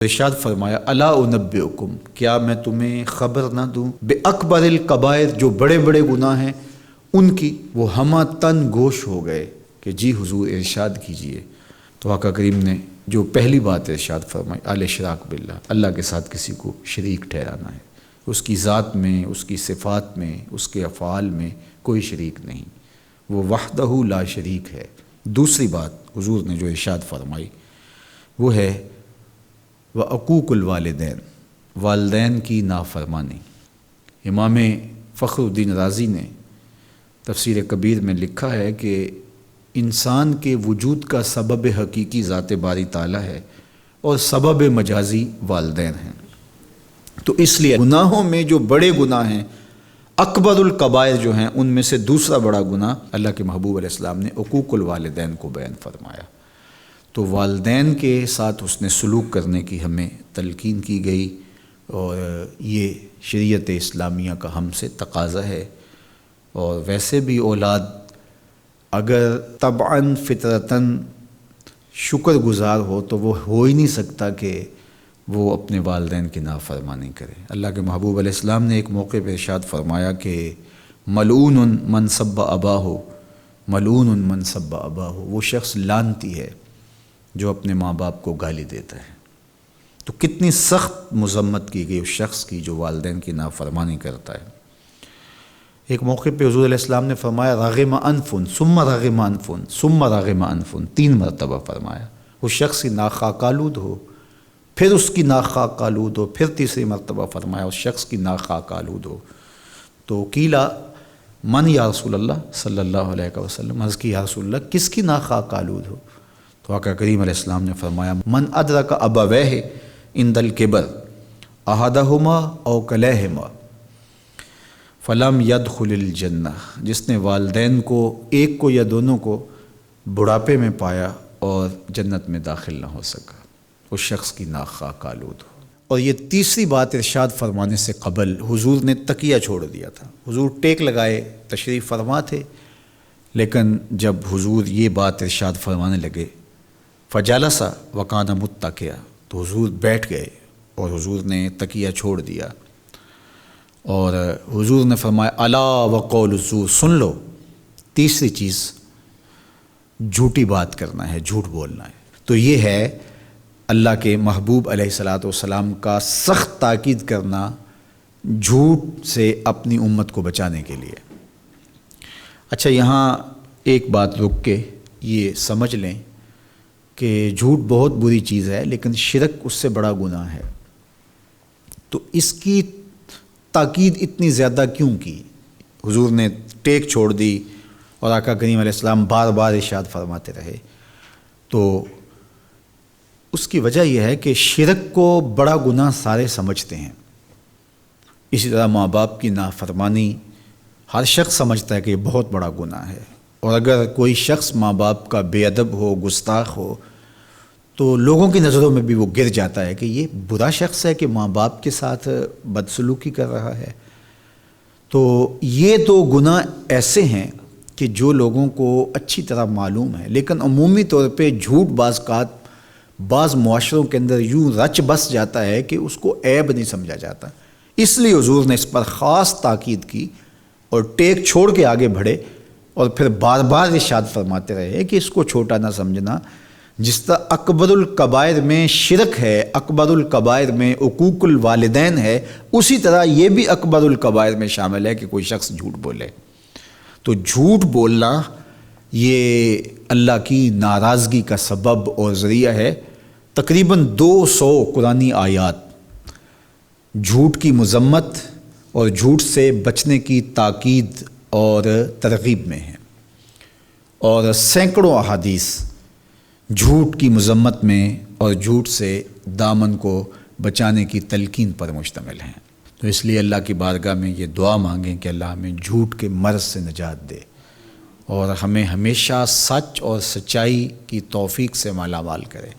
ارشاد فرمایا الا انبئکم، کیا میں تمہیں خبر نہ دوں بے اکبر الکبائر، جو بڑے بڑے گناہ ہیں ان کی۔ وہ ہمہ تن گوش ہو گئے کہ جی حضور ارشاد کیجئے۔ تو آقا کریم نے جو پہلی بات ارشاد فرمائی الاشراک باللہ، اللہ کے ساتھ کسی کو شریک ٹھہرانا ہے، اس کی ذات میں، اس کی صفات میں، اس کے افعال میں کوئی شریک نہیں، وہ وحدہ لا شریک ہے۔ دوسری بات حضور نے جو ارشاد فرمائی وہ ہے وعقوق الوالدین، والدین کی نافرمانی۔ امام فخر الدین رازی نے تفسیر کبیر میں لکھا ہے کہ انسان کے وجود کا سبب حقیقی ذات باری تعالیٰ ہے اور سبب مجازی والدین ہیں۔ تو اس لیے گناہوں میں جو بڑے گناہ ہیں، اکبر الکبائر جو ہیں، ان میں سے دوسرا بڑا گناہ اللہ کے محبوب علیہ السلام نے عقوق الوالدین کو بیان فرمایا۔ تو والدین کے ساتھ حسن سلوک کرنے کی ہمیں تلقین کی گئی، اور یہ شریعت اسلامیہ کا ہم سے تقاضا ہے۔ اور ویسے بھی اولاد اگر طبعاً فطرتاً شکر گزار ہو تو وہ ہو ہی نہیں سکتا کہ وہ اپنے والدین کی نافرمانی کرے۔ اللہ کے محبوب علیہ السلام نے ایک موقع پہ ارشاد فرمایا کہ ملعون من سب اباہ، ملعون من سب اباہ، وہ شخص لعنتی ہے جو اپنے ماں باپ کو گالی دیتا ہے۔ تو کتنی سخت مذمت کی گئی اس شخص کی جو والدین کی نافرمانی کرتا ہے۔ ایک موقع پہ حضور علیہ السلام نے فرمایا رغم انف ثم رغم انف ثم رغم انف، 3 مرتبہ فرمایا۔ اس شخص کی ناک خاک آلود ہو، پھر اس کی ناک خاک آلود ہو، پھر تیسری مرتبہ فرمایا اس شخص کی ناک خاک آلود ہو۔ تو قیلا من یا رسول اللہ صلی اللہ علیہ وسلم، عرض کی یا رسول اللہ کس کی ناک خاک آلود ہو؟ تو آقا کریم علیہ السلام نے فرمایا من ادرک ابویہ عند الکبر احدہما او کلیہما فلم یدخل الجنہ، جس نے والدین کو، ایک کو یا دونوں کو، بڑھاپے میں پایا اور جنت میں داخل نہ ہو سکا، اس شخص کی ناک خاک آلود ہو۔ اور یہ تیسری بات ارشاد فرمانے سے قبل حضور نے تکیہ چھوڑ دیا تھا۔ حضور ٹیک لگائے تشریف فرما تھے، لیکن جب حضور یہ بات ارشاد فرمانے لگے فجلسا وکان متکئا، تو حضور بیٹھ گئے اور حضور نے تکیہ چھوڑ دیا، اور حضور نے فرمایا الا وقول الزور، سن لو، تیسری چیز جھوٹی بات کرنا ہے، جھوٹ بولنا ہے۔ تو یہ ہے اللہ کے محبوب علیہ الصلاۃ والسلام کا سخت تاکید کرنا جھوٹ سے اپنی امت کو بچانے کے لیے۔ اچھا، یہاں ایک بات رک کے یہ سمجھ لیں کہ جھوٹ بہت بری چیز ہے، لیکن شرک اس سے بڑا گناہ ہے۔ تو اس کی تاکید اتنی زیادہ کیوں کی؟ حضور نے ٹیک چھوڑ دی اور آقا کریم علیہ السلام بار بار ارشاد فرماتے رہے۔ تو اس کی وجہ یہ ہے کہ شرک کو بڑا گناہ سارے سمجھتے ہیں۔ اسی طرح ماں باپ کی نافرمانی ہر شخص سمجھتا ہے کہ یہ بہت بڑا گناہ ہے، اور اگر کوئی شخص ماں باپ کا بے ادب ہو، گستاخ ہو، تو لوگوں کی نظروں میں بھی وہ گر جاتا ہے کہ یہ برا شخص ہے کہ ماں باپ کے ساتھ بدسلوکی کر رہا ہے۔ تو یہ 2 گناہ ایسے ہیں کہ جو لوگوں کو اچھی طرح معلوم ہے، لیکن عمومی طور پہ جھوٹ بعض معاشروں کے اندر یوں رچ بس جاتا ہے کہ اس کو عیب نہیں سمجھا جاتا۔ اس لیے حضور نے اس پر خاص تاکید کی اور ٹیک چھوڑ کے آگے بڑھے، اور پھر بار بار ارشاد فرماتے رہے کہ اس کو چھوٹا نہ سمجھنا۔ جس طرح اکبر الکبائر میں شرک ہے، اکبر الکبائر میں عقوق الوالدین ہے، اسی طرح یہ بھی اکبر الکبائر میں شامل ہے کہ کوئی شخص جھوٹ بولے۔ تو جھوٹ بولنا یہ اللہ کی ناراضگی کا سبب اور ذریعہ ہے۔ تقریباً 200 قرآنی آیات جھوٹ کی مذمت اور جھوٹ سے بچنے کی تاکید اور ترغیب میں ہیں، اور سینکڑوں احادیث جھوٹ کی مذمت میں اور جھوٹ سے دامن کو بچانے کی تلقین پر مشتمل ہیں۔ تو اس لیے اللہ کی بارگاہ میں یہ دعا مانگیں کہ اللہ ہمیں جھوٹ کے مرض سے نجات دے، اور ہمیں ہمیشہ سچ اور سچائی کی توفیق سے مالا مال کرے۔